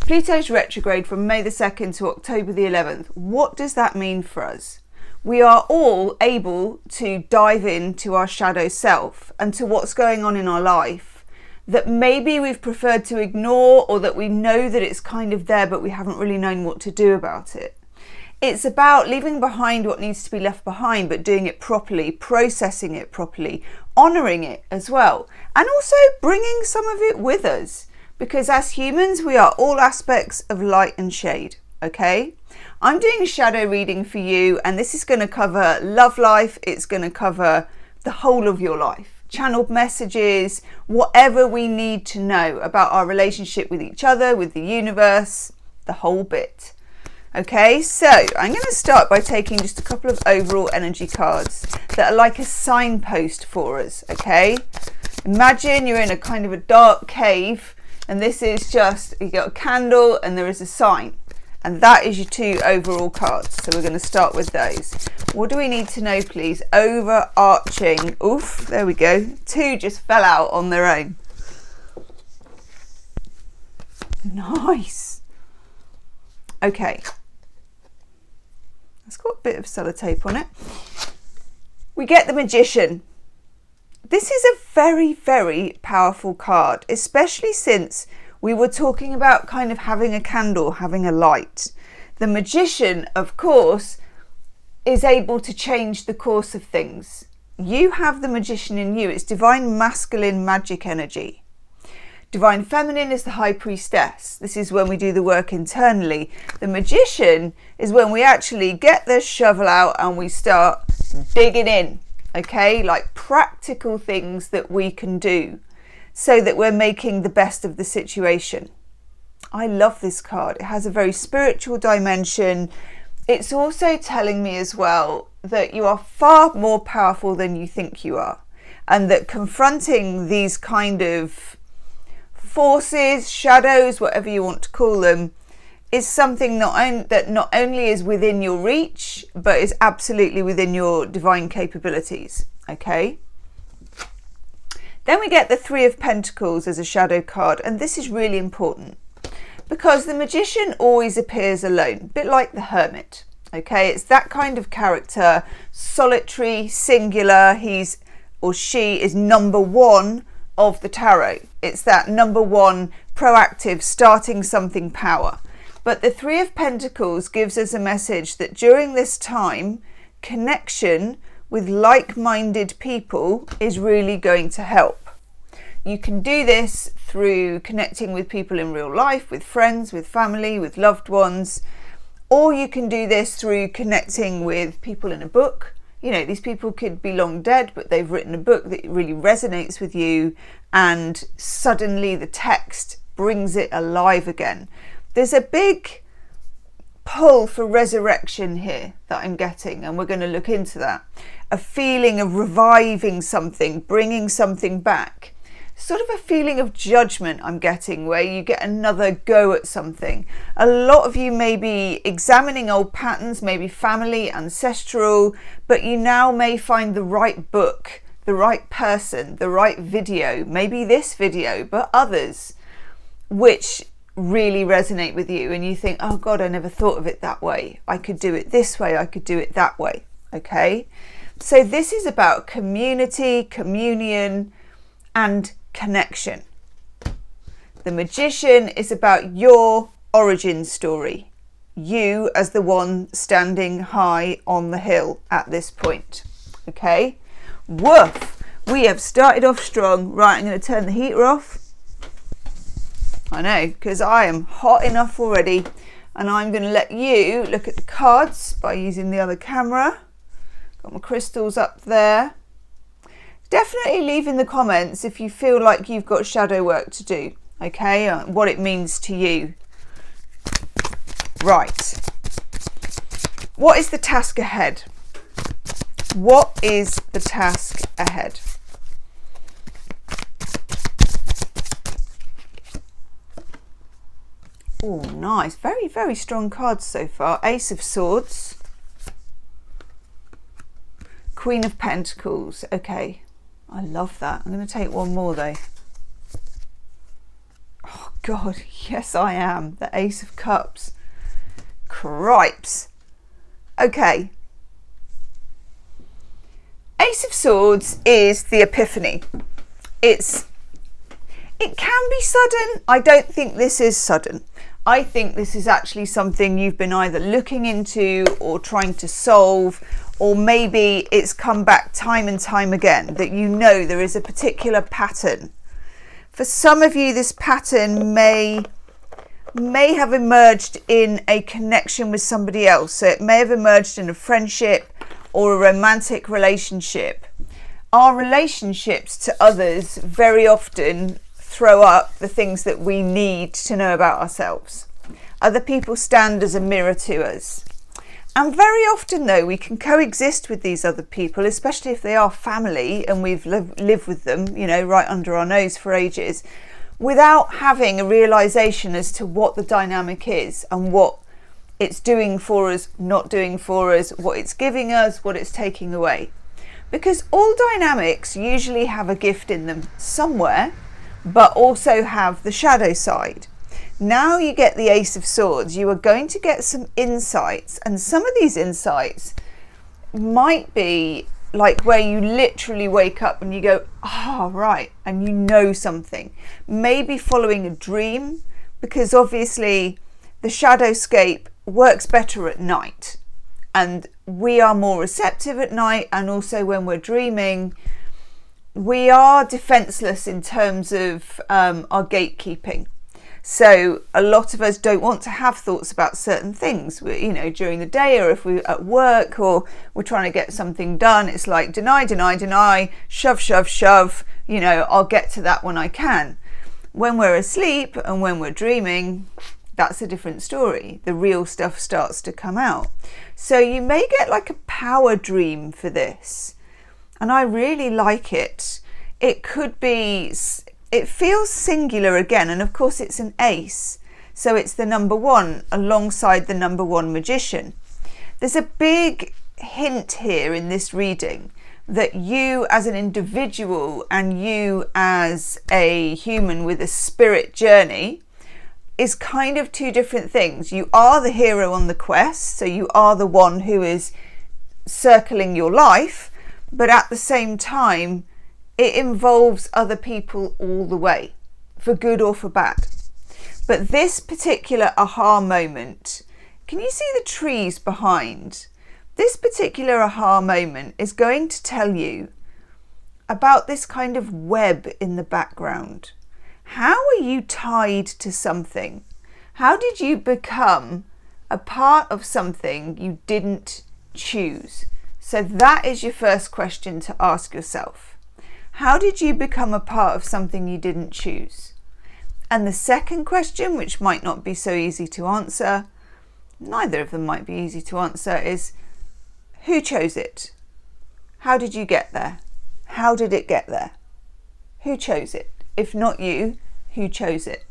Pluto's retrograde from May the 2nd to October the 11th. What does that mean for us? We are all able to dive into our shadow self and to what's going on in our life that maybe we've preferred to ignore, or that we know that it's kind of there but we haven't really known what to do about it. It's about leaving behind what needs to be left behind, but doing it properly, processing it properly, honouring it as well, and also bringing some of it with us. Because as humans, we are all aspects of light and shade, okay? I'm doing a shadow reading for you, and this is going to cover love life. It's going to cover the whole of your life. Channeled messages, whatever we need to know about our relationship with each other, with the universe, the whole bit. Okay, so I'm going to start by taking just a couple of overall energy cards that are like a signpost for us, okay? Imagine you're in a kind of a dark cave, and this is just, you got a candle and there is a sign, and that is your two overall cards. So we're going to start with those. What do we need to know, please? Overarching. Oof, there we go. Two just fell out on their own. Nice. Okay. It's got a bit of sellotape on it. We get the Magician. This is a very, very powerful card, especially since we were talking about kind of having a candle, having a light. The Magician, of course, is able to change the course of things. You have the Magician in you. It's divine masculine magic energy. Divine feminine is the High Priestess. This is when we do the work internally. The Magician is when we actually get the shovel out and we start digging in. Okay, like practical things that we can do so that we're making the best of the situation. I love this card. It has a very spiritual dimension. It's also telling me as well that you are far more powerful than you think you are, and that confronting these kind of forces, shadows, whatever you want to call them, is something that not only is within your reach, but is absolutely within your divine capabilities, okay? Then we get the Three of Pentacles as a shadow card, and this is really important because the Magician always appears alone, a bit like the Hermit, okay? It's that kind of character, solitary, singular. He's or she is number one of the tarot. It's that number one, proactive, starting something power. But the Three of Pentacles gives us a message that during this time, connection with like-minded people is really going to help. You can do this through connecting with people in real life, with friends, with family, with loved ones, or you can do this through connecting with people in a book. You know, these people could be long dead, but they've written a book that really resonates with you, and suddenly the text brings it alive again. There's a big pull for resurrection here that I'm getting, and we're going to look into that. A feeling of reviving something, bringing something back. Sort of a feeling of judgment I'm getting, where you get another go at something. A lot of you may be examining old patterns, maybe family, ancestral, but you now may find the right book, the right person, the right video, maybe this video, but others, which really resonate with you, and you think, oh God, I never thought of it that way. I could do it this way, I could do it that way. Okay, so this is about community, communion, and connection. The Magician is about your origin story, you as the one standing high on the hill at this point. Okay, woof, we have started off strong. Right, I'm going to turn the heater off. I know, because I am hot enough already, and I'm going to let you look at the cards by using the other camera. Got my crystals up there. Definitely leave in the comments if you feel like you've got shadow work to do, okay, what it means to you. Right, what is the task ahead? What is the task ahead? Oh, nice. Very, very strong cards so far. Ace of Swords. Queen of Pentacles. Okay. I love that. I'm going to take one more though. Oh, God, yes I am. The Ace of Cups. Cripes. Okay. Ace of Swords is the epiphany. It can be sudden. I don't think this is sudden. I think this is actually something you've been either looking into or trying to solve, or maybe it's come back time and time again that you know there is a particular pattern. For some of you, this pattern may have emerged in a connection with somebody else. So it may have emerged in a friendship or a romantic relationship. Our relationships to others very often throw up the things that we need to know about ourselves. Other people stand as a mirror to us. And very often, though, we can coexist with these other people, especially if they are family and we've lived with them, right under our nose for ages, without having a realization as to what the dynamic is and what it's doing for us, not doing for us, what it's giving us, what it's taking away. Because all dynamics usually have a gift in them somewhere, but also have the shadow side. Now you get the Ace of Swords, you are going to get some insights, and some of these insights might be like where you literally wake up and you go, right, and you know something. Maybe following a dream, because obviously the shadowscape works better at night, and we are more receptive at night, and also when we're dreaming, we are defenseless in terms of our gatekeeping. So a lot of us don't want to have thoughts about certain things, during the day, or if we're at work or we're trying to get something done. It's like deny, shove, I'll get to that when I can. When we're asleep and when we're dreaming, that's a different story. The real stuff starts to come out. So you may get like a power dream for this. And I really like it. It feels singular again, and of course it's an ace, so it's the number one alongside the number one magician. There's a big hint here in this reading that you as an individual and you as a human with a spirit journey is kind of two different things. You are the hero on the quest, so you are the one who is circling your life, but at the same time it involves other people all the way, for good or for bad. But this particular aha moment, can you see the trees behind? This particular aha moment is going to tell you about this kind of web in the background. How are you tied to something? How did you become a part of something you didn't choose? So that is your first question to ask yourself. How did you become a part of something you didn't choose? And the second question, which might not be so easy to answer, neither of them might be easy to answer, is who chose it? How did you get there? How did it get there? Who chose it? If not you, who chose it?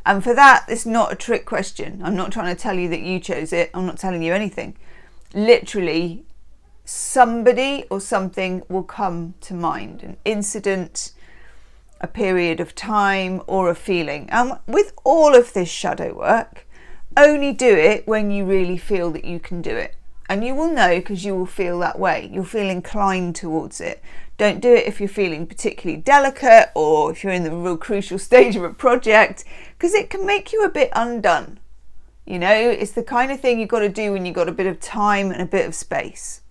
And for that, it's not a trick question. I'm not trying to tell you that you chose it. I'm not telling you anything. Literally, somebody or something will come to mind, an incident, a period of time, or a feeling. With all of this shadow work, only do it when you really feel that you can do it. And you will know, because you will feel that way. You'll feel inclined towards it. Don't do it if you're feeling particularly delicate or if you're in the real crucial stage of a project, because it can make you a bit undone. It's the kind of thing you've got to do when you've got a bit of time and a bit of space.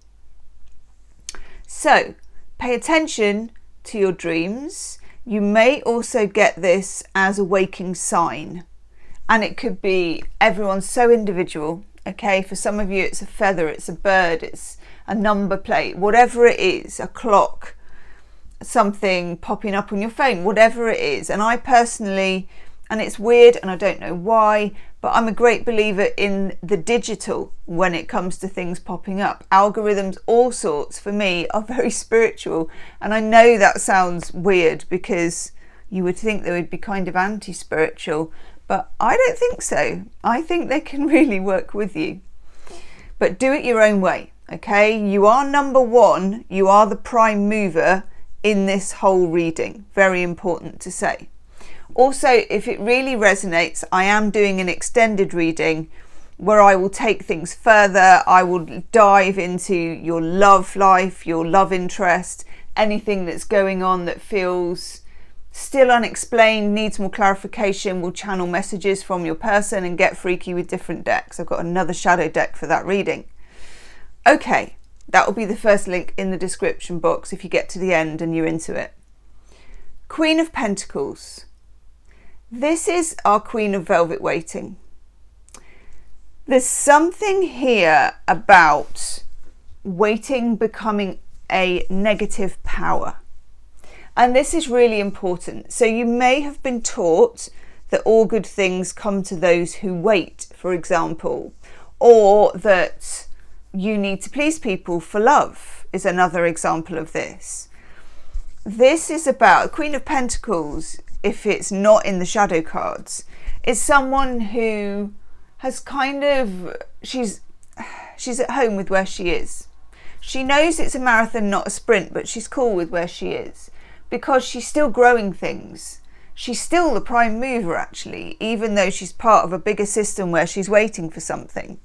So, pay attention to your dreams. You may also get this as a waking sign. And it could be, everyone's so individual. Okay, for some of you it's a feather, it's a bird, it's a number plate, whatever it is, a clock, something popping up on your phone, whatever it is. And I personally, and it's weird and I don't know why, but I'm a great believer in the digital when it comes to things popping up. Algorithms, all sorts, for me, are very spiritual. And I know that sounds weird because you would think they would be kind of anti-spiritual, but I don't think so. I think they can really work with you. But do it your own way, okay? You are number one. You are the prime mover in this whole reading. Very important to say. Also, if it really resonates, I am doing an extended reading where I will take things further. I will dive into your love life, your love interest, anything that's going on that feels still unexplained, needs more clarification. We'll channel messages from your person and get freaky with different decks. I've got another shadow deck for that reading. Okay, that will be the first link in the description box if you get to the end and you're into it. Queen of Pentacles. This is our Queen of Velvet Waiting. There's something here about waiting becoming a negative power. And this is really important. So you may have been taught that all good things come to those who wait, for example, or that you need to please people for love is another example of this. This is about Queen of Pentacles, if it's not in the shadow cards, is someone who has kind of, she's at home with where she is. She knows it's a marathon, not a sprint, but she's cool with where she is because she's still growing things. She's still the prime mover, actually, even though she's part of a bigger system where she's waiting for something.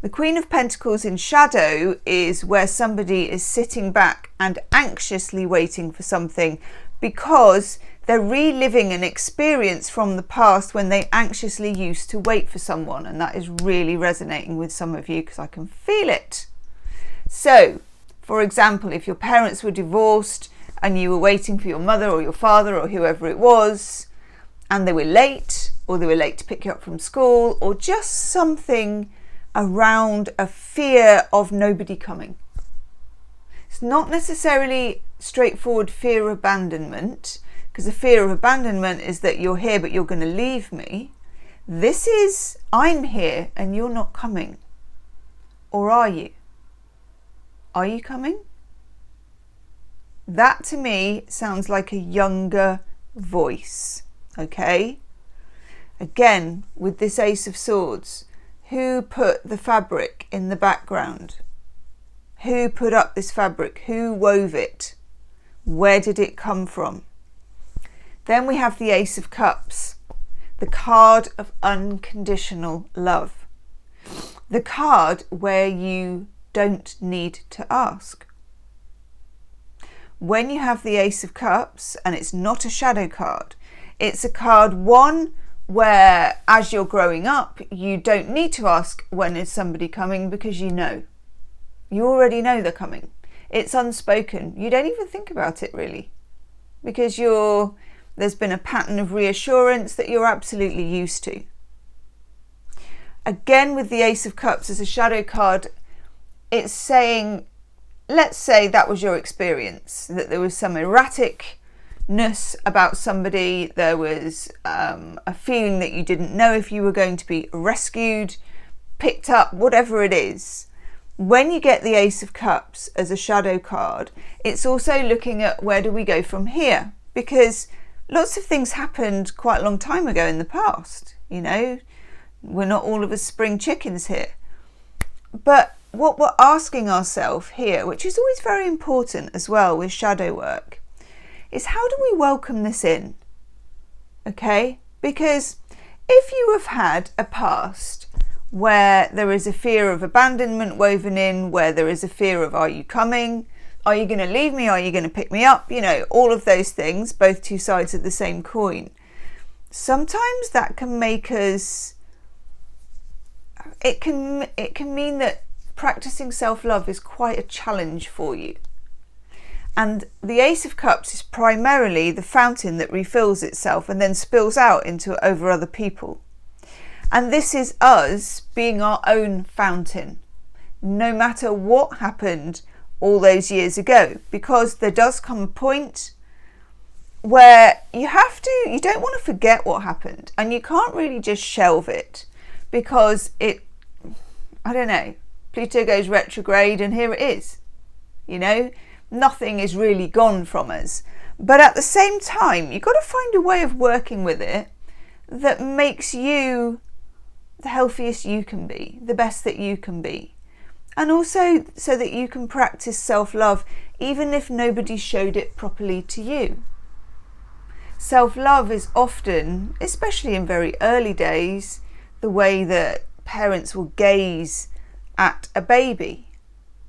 The Queen of Pentacles in shadow is where somebody is sitting back and anxiously waiting for something because they're reliving an experience from the past when they anxiously used to wait for someone. And that is really resonating with some of you because I can feel it. So, for example, if your parents were divorced and you were waiting for your mother or your father or whoever it was, and they were late, or they were late to pick you up from school, or just something around a fear of nobody coming. It's not necessarily straightforward fear of abandonment, because the fear of abandonment is that you're here but you're going to leave me. This is, I'm here and you're not coming. Or are you? Are you coming? That to me sounds like a younger voice. Okay? Again, with this Ace of Swords, who put the fabric in the background? Who put up this fabric? Who wove it? Where did it come from? Then we have the Ace of Cups, the card of unconditional love. The card where you don't need to ask. When you have the Ace of Cups, and it's not a shadow card, it's a card, one, where as you're growing up, you don't need to ask when is somebody coming because you know. You already know they're coming. It's unspoken. You don't even think about it really because there's been a pattern of reassurance that you're absolutely used to. Again, with the Ace of Cups as a shadow card, it's saying, let's say that was your experience, that there was some erraticness about somebody, there was a feeling that you didn't know if you were going to be rescued, picked up, whatever it is. When you get the Ace of Cups as a shadow card, it's also looking at where do we go from here? Because lots of things happened quite a long time ago in the past, you know. We're not all of us spring chickens here. But what we're asking ourselves here, which is always very important as well with shadow work, is how do we welcome this in? Okay? Because if you have had a past where there is a fear of abandonment woven in, where there is a fear of are you coming? Are you going to leave me? Are you going to pick me up? You know, all of those things, both two sides of the same coin. Sometimes that can make us, it can mean that practicing self-love is quite a challenge for you. And the Ace of Cups is primarily the fountain that refills itself and then spills out over other people. And this is us being our own fountain, no matter what happened all those years ago, because there does come a point where you don't want to forget what happened, and you can't really just shelve it because I don't know, Pluto goes retrograde and here it is, you know, nothing is really gone from us. But at the same time, you've got to find a way of working with it that makes you the healthiest you can be, the best that you can be. And also so that you can practice self-love even if nobody showed it properly to you. Self-love is often, especially in very early days, the way that parents will gaze at a baby,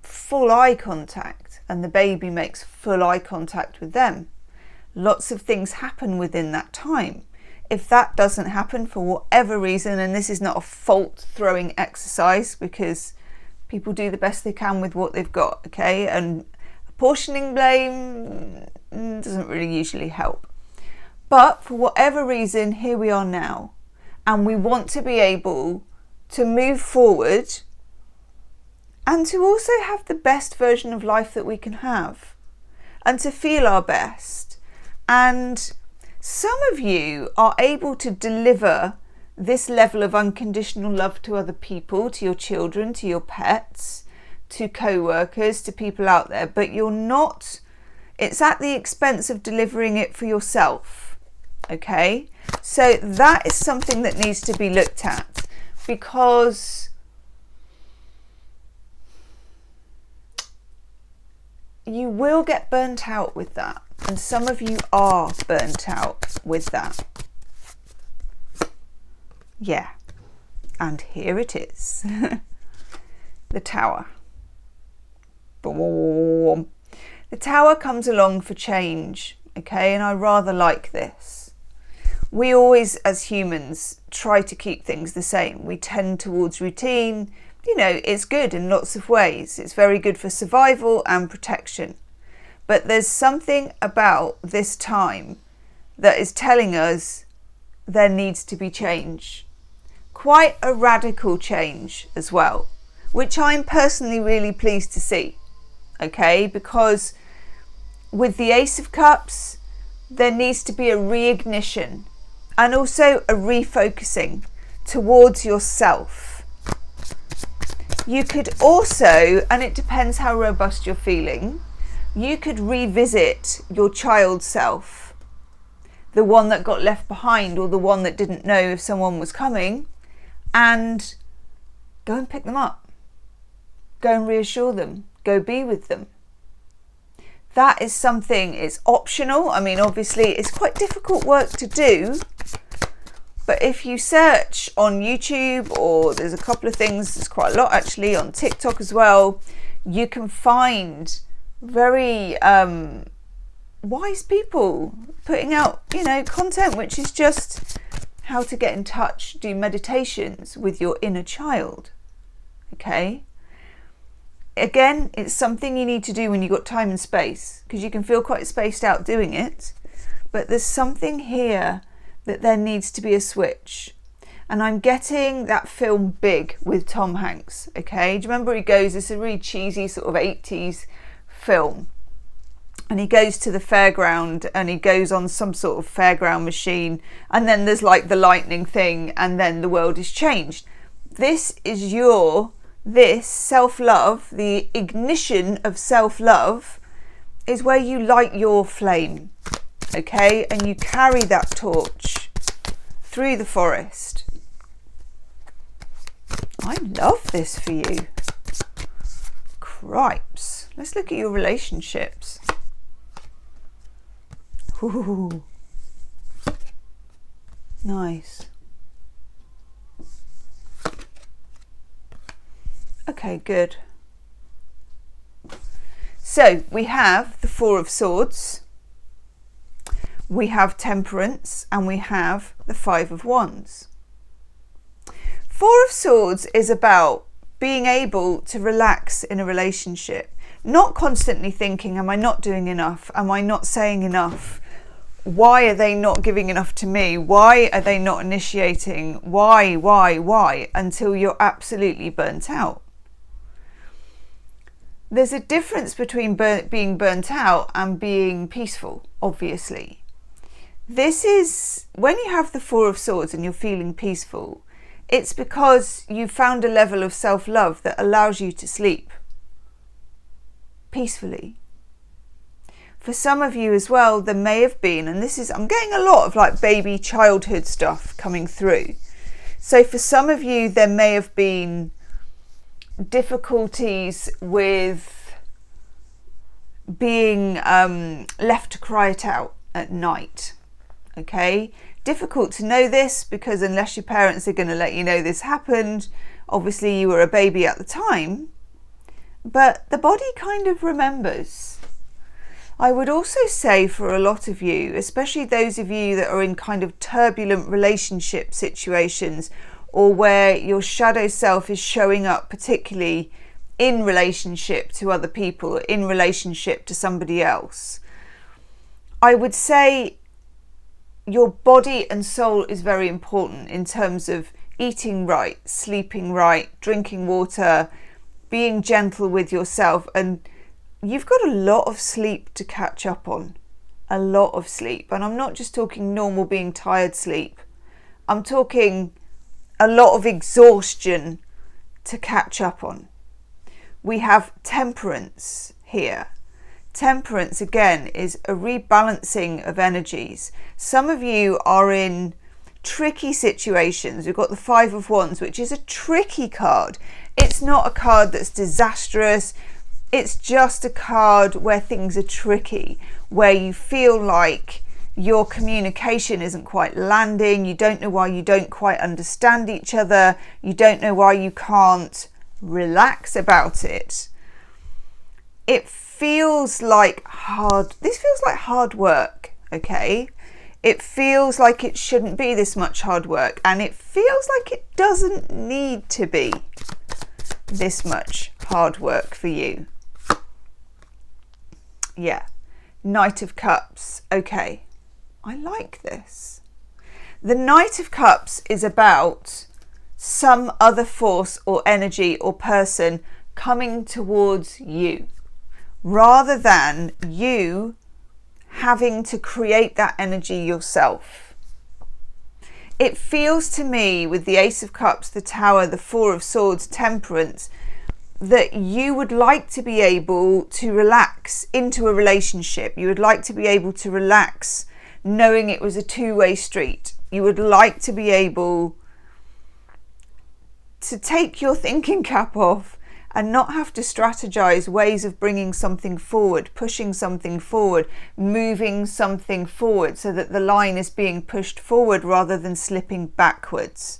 full eye contact, and the baby makes full eye contact with them. Lots of things happen within that time. If that doesn't happen for whatever reason, and this is not a fault throwing exercise, because people do the best they can with what they've got, okay? And apportioning blame doesn't really usually help. But for whatever reason, here we are now, and we want to be able to move forward and to also have the best version of life that we can have, and to feel our best. And some of you are able to deliver this level of unconditional love to other people, to your children, to your pets, to co-workers, to people out there, but you're not, it's at the expense of delivering it for yourself, okay? So that is something that needs to be looked at, because you will get burnt out with that, and some of you are burnt out with that. Yeah, and here it is. The Tower. Boom. The Tower comes along for change, okay, and I rather like this. We always, as humans, try to keep things the same. We tend towards routine. You know, it's good in lots of ways. It's very good for survival and protection. But there's something about this time that is telling us there needs to be change. Quite a radical change as well, which I'm personally really pleased to see. Okay, because with the Ace of Cups, there needs to be a reignition and also a refocusing towards yourself. You could also, and it depends how robust you're feeling, you could revisit your child self, the one that got left behind or the one that didn't know if someone was coming, and go and pick them up. Go and reassure them. Go be with them. That is something, it's optional. I mean, obviously it's quite difficult work to do, but if you search on YouTube, or there's a couple of things, there's quite a lot actually on TikTok as well, you can find very wise people putting out, you know, content which is just how to get in touch, do meditations with your inner child. Okay? Again, it's something you need to do when you've got time and space, because you can feel quite spaced out doing it, but there's something here that there needs to be a switch. And I'm getting that film Big with Tom Hanks, okay? Do you remember he goes, it's a really cheesy sort of 80s film, and he goes to the fairground and he goes on some sort of fairground machine, and then there's like the lightning thing, and then the world is changed. This is this self-love, the ignition of self-love is where you light your flame, okay? And you carry that torch through the forest. I love this for you. Cripes. Let's look at your relationships. Ooh. Nice. Okay, good. So we have the Four of Swords, we have Temperance, and we have the Five of Wands. Four of Swords is about being able to relax in a relationship, not constantly thinking, am I not doing enough? Am I not saying enough? Why are they not giving enough to me? Why are they not initiating? Why? Until you're absolutely burnt out. There's a difference between being burnt out and being peaceful, obviously. This is, when you have the Four of Swords and you're feeling peaceful, it's because you've found a level of self-love that allows you to sleep peacefully. For some of you as well, there may have been, and this is, I'm getting a lot of like baby childhood stuff coming through. So for some of you, there may have been difficulties with being left to cry it out at night, Okay, difficult to know this because unless your parents are going to let you know this happened, obviously you were a baby at the time, but the body kind of remembers. I would also say for a lot of you, especially those of you that are in kind of turbulent relationship situations, or where your shadow self is showing up particularly in relationship to other people, in relationship to somebody else, I would say your body and soul is very important in terms of eating right, sleeping right, drinking water, being gentle with yourself. And you've got a lot of sleep to catch up on, a lot of sleep. And I'm not just talking normal being tired sleep. I'm talking a lot of exhaustion to catch up on. We have temperance here. Temperance, again, is a rebalancing of energies. Some of you are in tricky situations. We've got the Five of Wands, which is a tricky card. It's not a card that's disastrous. It's just a card where things are tricky, where you feel like your communication isn't quite landing. You don't know why you don't quite understand each other. You don't know why you can't relax about it. It feels like this feels like hard work, okay? It feels like it shouldn't be this much hard work, and it feels like it doesn't need to be this much hard work for you. Yeah, Knight of Cups. Okay, I like this. The Knight of Cups is about some other force or energy or person coming towards you, rather than you having to create that energy yourself. It feels to me, with the Ace of Cups, the Tower, the Four of Swords, Temperance, that you would like to be able to relax into a relationship. You would like to be able to relax knowing it was a two-way street. You would like to be able to take your thinking cap off and not have to strategize ways of bringing something forward, pushing something forward, moving something forward, so that the line is being pushed forward rather than slipping backwards.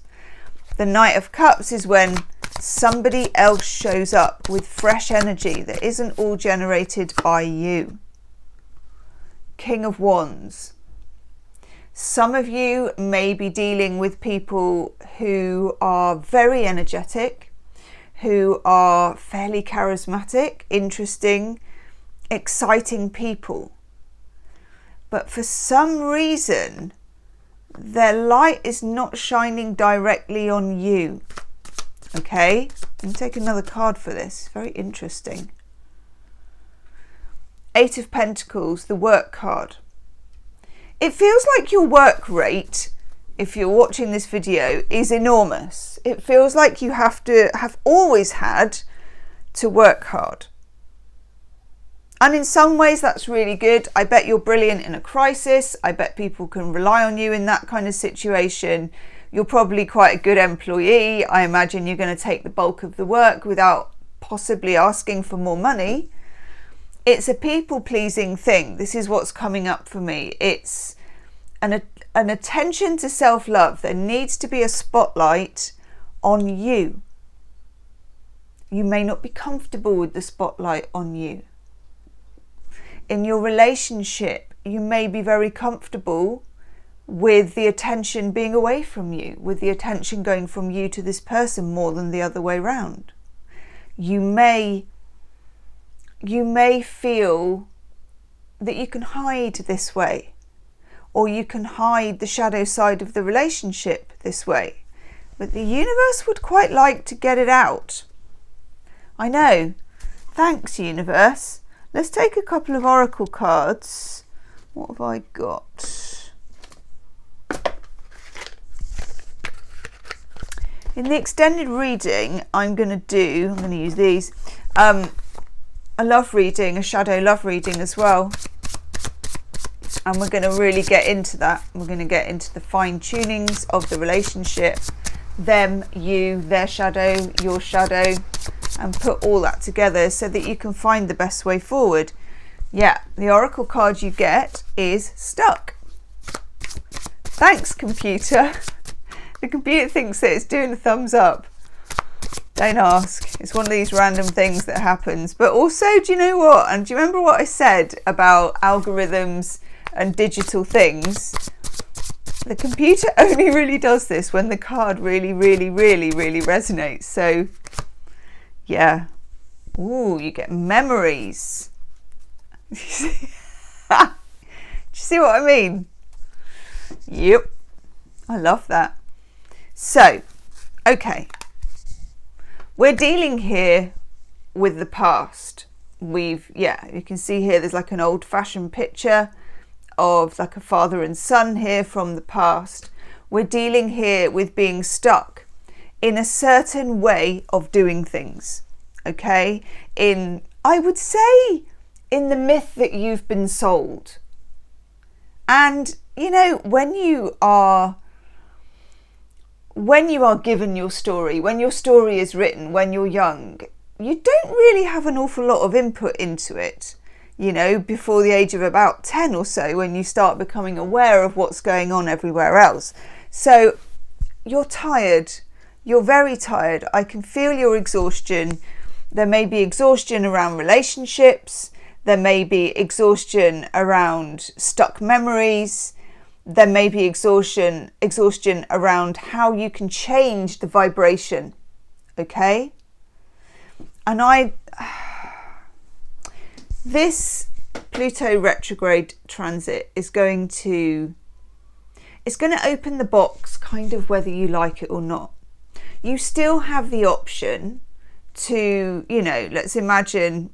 The Knight of Cups is when somebody else shows up with fresh energy that isn't all generated by you. King of Wands. Some of you may be dealing with people who are very energetic, who are fairly charismatic, interesting, exciting people. But for some reason, their light is not shining directly on you. Okay, let me take another card for this. Very interesting. Eight of Pentacles, the work card. It feels like your work rate, if you're watching this video, is enormous. It feels like you have always had to work hard. And in some ways that's really good. I bet you're brilliant in a crisis. I bet people can rely on you in that kind of situation. You're probably quite a good employee. I imagine you're going to take the bulk of the work without possibly asking for more money. It's a people-pleasing thing. This is what's coming up for me. It's an attention to self-love. There needs to be a spotlight on you. You may not be comfortable with the spotlight on you. In your relationship, you may be very comfortable with the attention being away from you, with the attention going from you to this person more than the other way round. You may feel that you can hide this way, or you can hide the shadow side of the relationship this way. But the universe would quite like to get it out. I know. Thanks, universe. Let's take a couple of oracle cards. What have I got? In the extended reading, I'm going to use these, a love reading, a shadow love reading as well. And we're going to really get into that. We're going to get into the fine tunings of the relationship, them, you, their shadow, your shadow, and put all that together so that you can find the best way forward. Yeah, the oracle card you get is Stuck. Thanks, computer. The computer thinks that it's doing a thumbs up. Don't ask. It's one of these random things that happens. But also, do you know what? And do you remember what I said about algorithms and digital things? The computer only really does this when the card really, really, really, really resonates. So, yeah. Ooh, you get memories. Do you see what I mean? Yep. I love that. So, okay. We're dealing here with the past. You can see here there's like an old-fashioned picture of like a father and son here from the past. We're dealing here with being stuck in a certain way of doing things, okay? I would say, in the myth that you've been sold. And, you know, when you are given your story, when your story is written, when you're young, you don't really have an awful lot of input into it, you know, before the age of about 10 or so, when you start becoming aware of what's going on everywhere else. So you're tired. You're very tired. I can feel your exhaustion. There may be exhaustion around relationships. There may be exhaustion around stuck memories. There may be exhaustion around how you can change the vibration, okay? And this Pluto retrograde transit is going to open the box kind of whether you like it or not. You still have the option to, you know, let's imagine,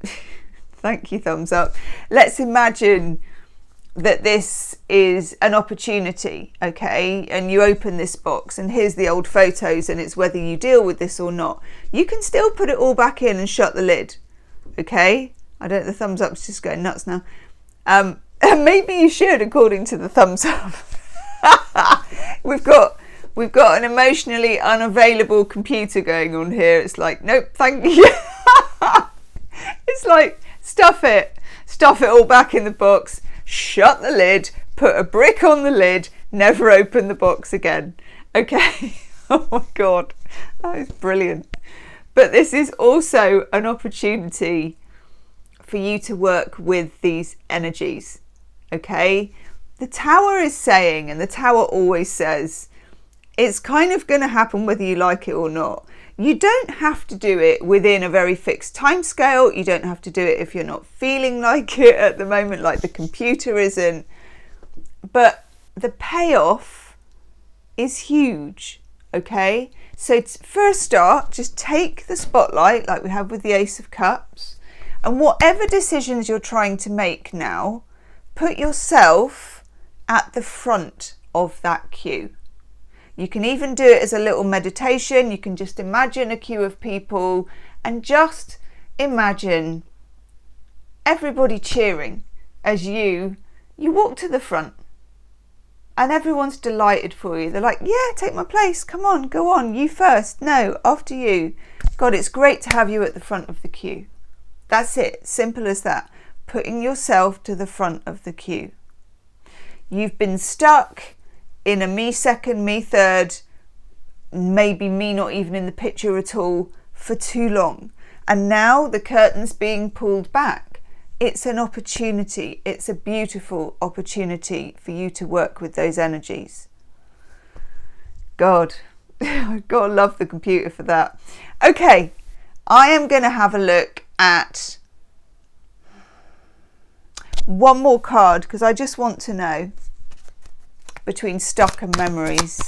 thank you, thumbs up. Let's imagine that this is an opportunity, okay, and you open this box and here's the old photos and it's whether you deal with this or not. You can still put it all back in and shut the lid, okay? The thumbs up's just going nuts now. And maybe you should, according to the thumbs up. We've got an emotionally unavailable computer going on here. It's like, nope, thank you. It's like, stuff it all back in the box. Shut the lid, put a brick on the lid, never open the box again. Okay. Oh my God, that is brilliant. But this is also an opportunity for you to work with these energies. Okay. The Tower is saying, and the Tower always says, it's kind of going to happen whether you like it or not. You don't have to do it within a very fixed time scale. You don't have to do it if you're not feeling like it at the moment, like the computer isn't. But the payoff is huge, okay? So for a start, just take the spotlight like we have with the Ace of Cups, and whatever decisions you're trying to make now, put yourself at the front of that queue. You can even do it as a little meditation. You can just imagine a queue of people and just imagine everybody cheering as you walk to the front. And everyone's delighted for you. They're like, yeah, take my place. Come on, go on. You first. No, after you. God, it's great to have you at the front of the queue. That's it. Simple as that. Putting yourself to the front of the queue. You've been stuck in a me second, me third, maybe me not even in the picture at all for too long. And now the curtain's being pulled back. It's an opportunity. It's a beautiful opportunity for you to work with those energies. God, I've got to love the computer for that. Okay, I am going to have a look at one more card because I just want to know between stuck and memories.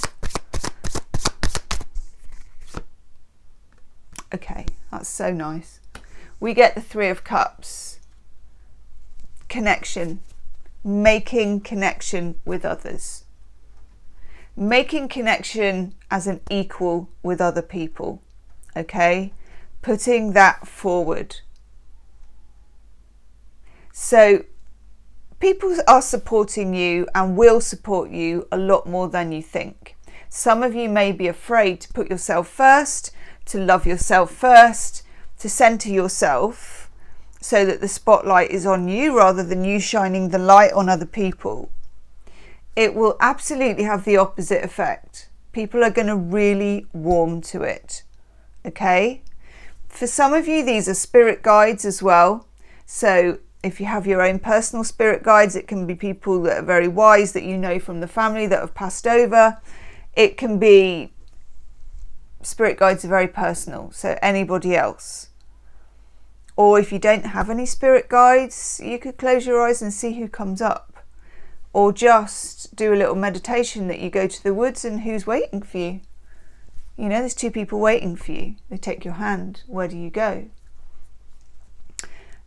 Okay, that's so nice. We get the Three of Cups. Connection. Making connection with others. Making connection as an equal with other people. Okay? Putting that forward. So people are supporting you and will support you a lot more than you think. Some of you may be afraid to put yourself first, to love yourself first, to center yourself so that the spotlight is on you rather than you shining the light on other people. it will absolutely have the opposite effect. People are going to really warm to it. Okay? For some of you, these are spirit guides as well. So if you have your own personal spirit guides, it can be people that are very wise that you know from the family that have passed over. It can be spirit guides are very personal, so anybody else. Or if you don't have any spirit guides, you could close your eyes and see who comes up. Or just do a little meditation that you go to the woods and who's waiting for you. You know, there's 2 people waiting for you. They take your hand. Where do you go?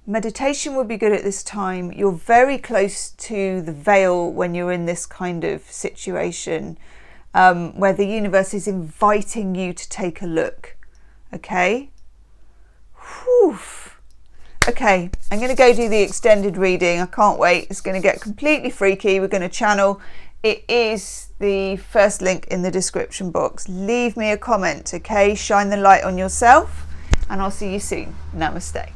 Meditation would be good at this time. You're very close to the veil when you're in this kind of situation, where the universe is inviting you to take a look. Okay? Whew. Okay, I'm going to go do the extended reading. I can't wait. It's going to get completely freaky. We're going to channel. It is the first link in the description box. Leave me a comment, okay? Shine the light on yourself, and I'll see you soon. Namaste.